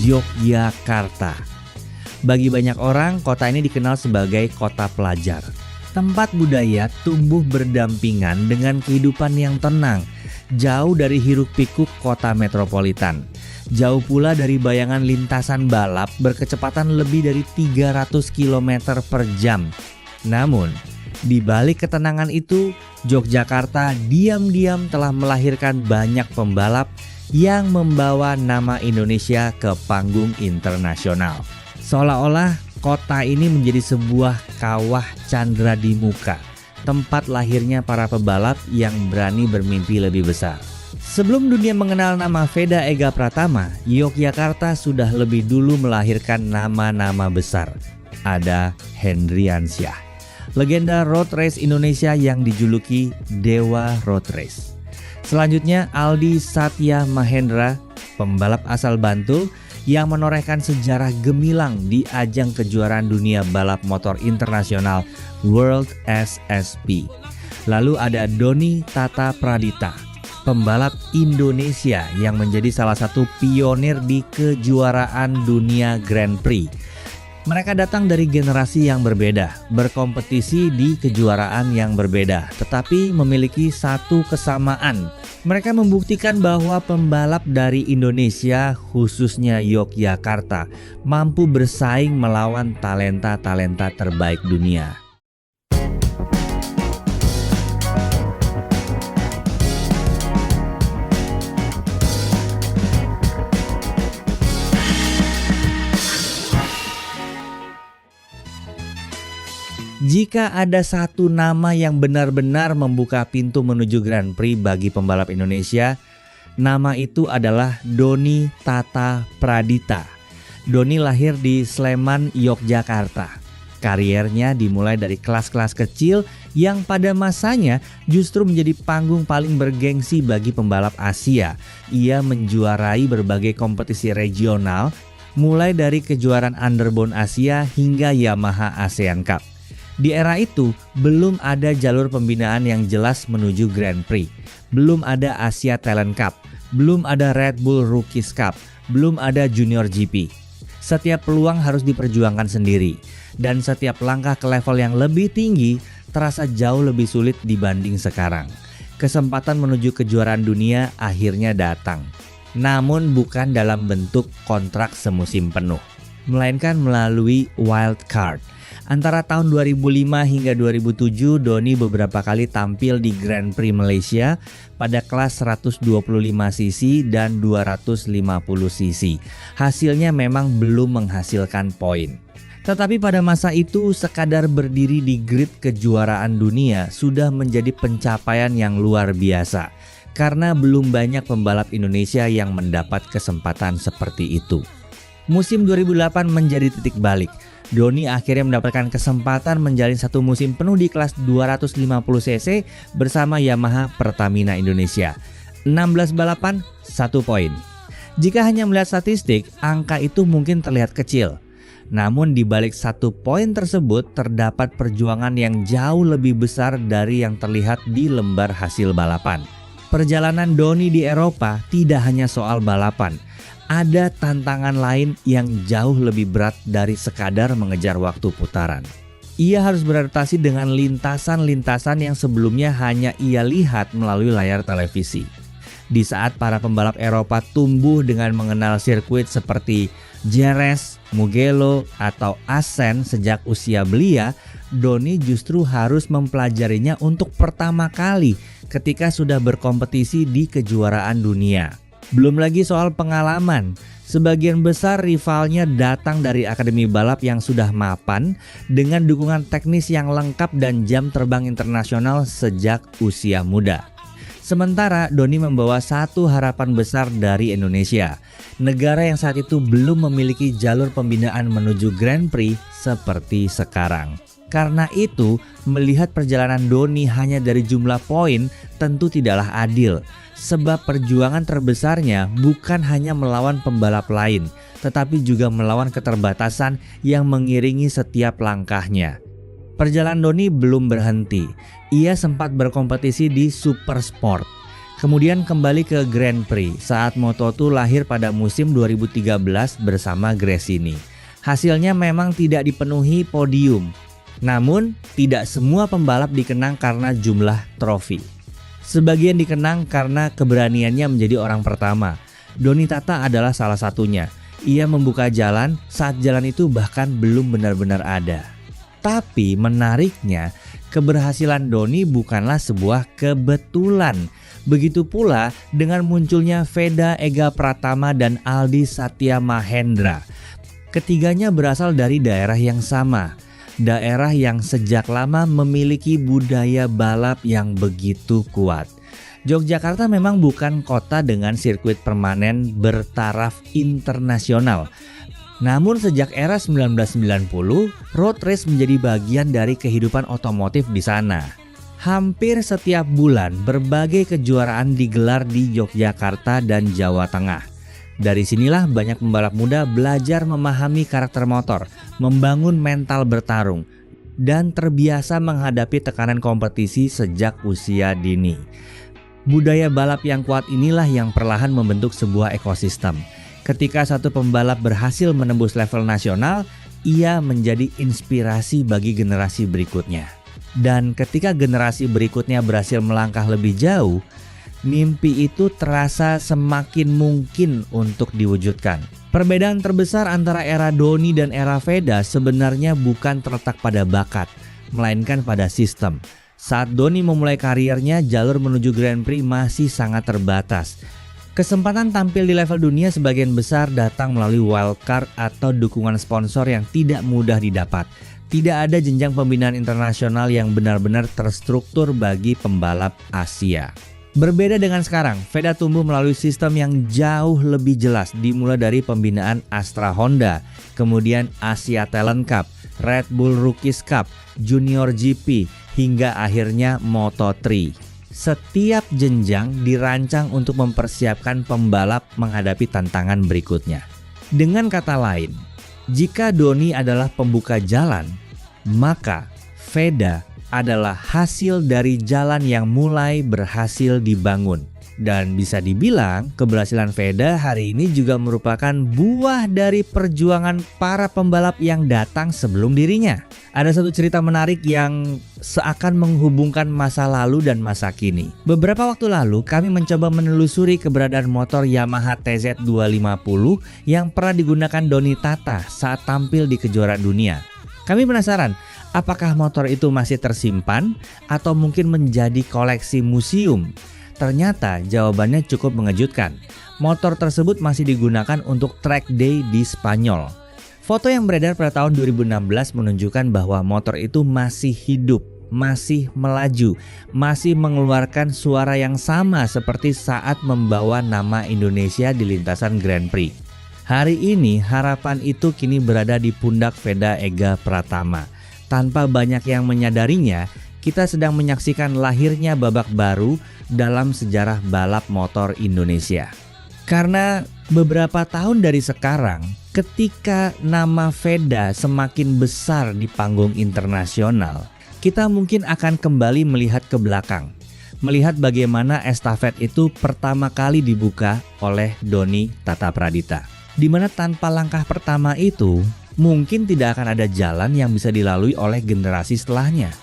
Yogyakarta. Bagi banyak orang, kota ini dikenal sebagai kota pelajar. Tempat budaya tumbuh berdampingan dengan kehidupan yang tenang, jauh dari hiruk-pikuk kota metropolitan. Jauh pula dari bayangan lintasan balap berkecepatan lebih dari 300 km per jam. Namun, di balik ketenangan itu, Yogyakarta diam-diam telah melahirkan banyak pembalap yang membawa nama Indonesia ke panggung internasional. Seolah-olah kota ini menjadi sebuah kawah candra di muka, tempat lahirnya para pebalap yang berani bermimpi lebih besar. Sebelum dunia mengenal nama Veda Ega Pratama, Yogyakarta sudah lebih dulu melahirkan nama-nama besar. Ada Hendriansyah, legenda road race Indonesia yang dijuluki Dewa Road Race. Selanjutnya Aldi Satya Mahendra, pembalap asal Bantul yang menorehkan sejarah gemilang di ajang kejuaraan dunia balap motor internasional World SSP. Lalu ada Doni Tata Pradita, pembalap Indonesia yang menjadi salah satu pionir di kejuaraan dunia Grand Prix. Mereka datang dari generasi yang berbeda, berkompetisi di kejuaraan yang berbeda, tetapi memiliki satu kesamaan. Mereka membuktikan bahwa pembalap dari Indonesia, khususnya Yogyakarta, mampu bersaing melawan talenta-talenta terbaik dunia. Jika ada satu nama yang benar-benar membuka pintu menuju Grand Prix bagi pembalap Indonesia, nama itu adalah Doni Tata Pradita. Doni lahir di Sleman, Yogyakarta. Kariernya dimulai dari kelas-kelas kecil yang pada masanya justru menjadi panggung paling bergengsi bagi pembalap Asia. Ia menjuarai berbagai kompetisi regional, mulai dari kejuaraan Underbone Asia hingga Yamaha ASEAN Cup. Di era itu, belum ada jalur pembinaan yang jelas menuju Grand Prix. Belum ada Asia Talent Cup, belum ada Red Bull Rookies Cup, belum ada Junior GP. Setiap peluang harus diperjuangkan sendiri, dan setiap langkah ke level yang lebih tinggi terasa jauh lebih sulit dibanding sekarang. Kesempatan menuju kejuaraan dunia akhirnya datang, namun bukan dalam bentuk kontrak semusim penuh, melainkan melalui wild card. Antara tahun 2005 hingga 2007, Doni beberapa kali tampil di Grand Prix Malaysia pada kelas 125cc dan 250cc. Hasilnya memang belum menghasilkan poin. Tetapi pada masa itu, sekadar berdiri di grid kejuaraan dunia sudah menjadi pencapaian yang luar biasa, karena belum banyak pembalap Indonesia yang mendapat kesempatan seperti itu. Musim 2008 menjadi titik balik. Doni akhirnya mendapatkan kesempatan menjalin satu musim penuh di kelas 250cc bersama Yamaha Pertamina Indonesia. 16 balapan, 1 poin. Jika hanya melihat statistik, angka itu mungkin terlihat kecil. Namun di balik 1 poin tersebut terdapat perjuangan yang jauh lebih besar dari yang terlihat di lembar hasil balapan. Perjalanan Doni di Eropa tidak hanya soal balapan. Ada tantangan lain yang jauh lebih berat dari sekadar mengejar waktu putaran. Ia harus beradaptasi dengan lintasan-lintasan yang sebelumnya hanya ia lihat melalui layar televisi. Di saat para pembalap Eropa tumbuh dengan mengenal sirkuit seperti Jerez, Mugello, atau Assen sejak usia belia, Doni justru harus mempelajarinya untuk pertama kali ketika sudah berkompetisi di kejuaraan dunia. Belum lagi soal pengalaman, sebagian besar rivalnya datang dari akademi balap yang sudah mapan dengan dukungan teknis yang lengkap dan jam terbang internasional sejak usia muda. Sementara Doni membawa satu harapan besar dari Indonesia, negara yang saat itu belum memiliki jalur pembinaan menuju Grand Prix seperti sekarang. Karena itu, melihat perjalanan Doni hanya dari jumlah poin tentu tidaklah adil. Sebab perjuangan terbesarnya bukan hanya melawan pembalap lain, tetapi juga melawan keterbatasan yang mengiringi setiap langkahnya. Perjalanan Doni belum berhenti. Ia sempat berkompetisi di Super Sport. Kemudian kembali ke Grand Prix saat Moto2 lahir pada musim 2013 bersama Gresini. Hasilnya memang tidak dipenuhi podium. Namun, tidak semua pembalap dikenang karena jumlah trofi. Sebagian dikenang karena keberaniannya menjadi orang pertama. Doni Tata adalah salah satunya. Ia membuka jalan saat jalan itu bahkan belum benar-benar ada. Tapi menariknya, keberhasilan Doni bukanlah sebuah kebetulan. Begitu pula dengan munculnya Veda Ega Pratama dan Aldi Satya Mahendra. Ketiganya berasal dari daerah yang sama. Daerah yang sejak lama memiliki budaya balap yang begitu kuat. Yogyakarta memang bukan kota dengan sirkuit permanen bertaraf internasional. Namun sejak era 1990, road race menjadi bagian dari kehidupan otomotif di sana. Hampir setiap bulan berbagai kejuaraan digelar di Yogyakarta dan Jawa Tengah. Dari sinilah banyak pembalap muda belajar memahami karakter motor, membangun mental bertarung, dan terbiasa menghadapi tekanan kompetisi sejak usia dini. Budaya balap yang kuat inilah yang perlahan membentuk sebuah ekosistem. Ketika satu pembalap berhasil menembus level nasional, ia menjadi inspirasi bagi generasi berikutnya. Dan ketika generasi berikutnya berhasil melangkah lebih jauh, mimpi itu terasa semakin mungkin untuk diwujudkan. Perbedaan terbesar antara era Doni dan era Veda sebenarnya bukan terletak pada bakat, melainkan pada sistem. Saat Doni memulai karirnya, jalur menuju Grand Prix masih sangat terbatas. Kesempatan tampil di level dunia sebagian besar datang melalui wildcard atau dukungan sponsor yang tidak mudah didapat. Tidak ada jenjang pembinaan internasional yang benar-benar terstruktur bagi pembalap Asia. Berbeda dengan sekarang, Veda tumbuh melalui sistem yang jauh lebih jelas, dimulai dari pembinaan Astra Honda, kemudian Asia Talent Cup, Red Bull Rookies Cup, Junior GP, hingga akhirnya Moto3. Setiap jenjang dirancang untuk mempersiapkan pembalap menghadapi tantangan berikutnya. Dengan kata lain, jika Doni adalah pembuka jalan, maka Veda adalah hasil dari jalan yang mulai berhasil dibangun. Dan bisa dibilang keberhasilan Veda hari ini juga merupakan buah dari perjuangan para pembalap yang datang sebelum dirinya. Ada satu cerita menarik yang seakan menghubungkan masa lalu dan masa kini. Beberapa waktu lalu kami mencoba menelusuri keberadaan motor Yamaha TZ250 yang pernah digunakan Doni Tata saat tampil di kejuaraan dunia. Kami penasaran, apakah motor itu masih tersimpan atau mungkin menjadi koleksi museum? Ternyata jawabannya cukup mengejutkan. Motor tersebut masih digunakan untuk track day di Spanyol. Foto yang beredar pada tahun 2016 menunjukkan bahwa motor itu masih hidup, masih melaju, masih mengeluarkan suara yang sama seperti saat membawa nama Indonesia di lintasan Grand Prix. Hari ini harapan itu kini berada di pundak Veda Ega Pratama. Tanpa banyak yang menyadarinya, kita sedang menyaksikan lahirnya babak baru dalam sejarah balap motor Indonesia. Karena beberapa tahun dari sekarang, ketika nama Veda semakin besar di panggung internasional, kita mungkin akan kembali melihat ke belakang. Melihat bagaimana estafet itu pertama kali dibuka oleh Doni Tata Pradita. Di mana tanpa langkah pertama itu, mungkin tidak akan ada jalan yang bisa dilalui oleh generasi setelahnya.